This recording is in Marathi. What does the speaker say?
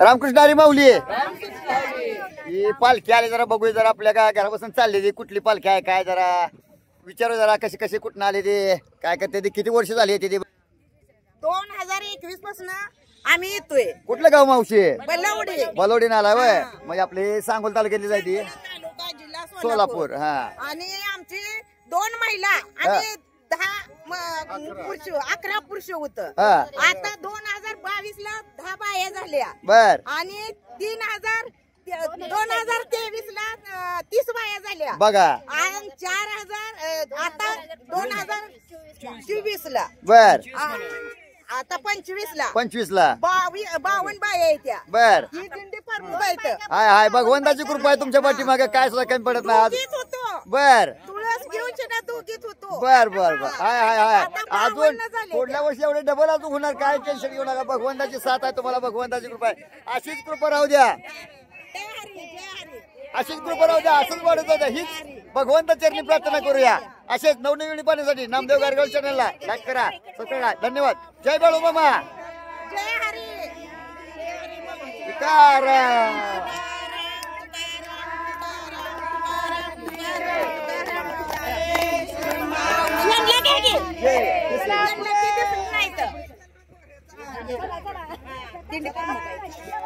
रामकृष्ण हरी माऊली ही पालखी आली जरा बघूया जरा आपल्या काय घरापासून चालली ती कुठली पालखी आहे काय जरा विचारू जरा कशी कशी कुठून आली ते काय करते ते किती वर्ष झाली ते 2021 पासून आम्ही येतोय. कुठलं गाव मावशी बलवडी बलवडी नाला वय म्हणजे आपली सांगोल तालुक्यातली जायची तालुका जिल्हा सोलापूर. हा आणि आमची 2 महिला आणि 11 पुरुष होत. आता 2022 ला 10 बाया झाल्या बर आणि 2023 ला 30 बाया झाल्या बघा आणि 4000 आता 2024 ला बर आता 25 ला 52 बाया येत्या. बर ही दिंडी प्रमुख आहेत. हाय हाय भगवंताची कृपा आहे तुमच्या पाठीमागे काय सुद्धा कमी पडत नाही आज. गीत होतो बर तुळस घेऊन ना तू गीत होतो. बर बर बर हाय हाय हाय आता अजून 52 झाले. पुढल्या वर्षी एवढे डबल अजून होणार काय टेन्शन घेऊ नका भगवंताची साथ आहे तुम्हाला भगवंताची कृपा आहे अशीच कृपा राहू द्या जय हरी जय हरी. अशीच कृपा राहू द्या असंच वाढत होत्या हीच भगवंता चरणी प्रार्थना करूया असेच नवनवीन पाहण्यासाठी नामदेव गारगल चॅनलला लाईक करा सबस्क्राईब करा धन्यवाद. जय बाळू मामा जय हरी. विकार दिंडी प्रमुख आहे.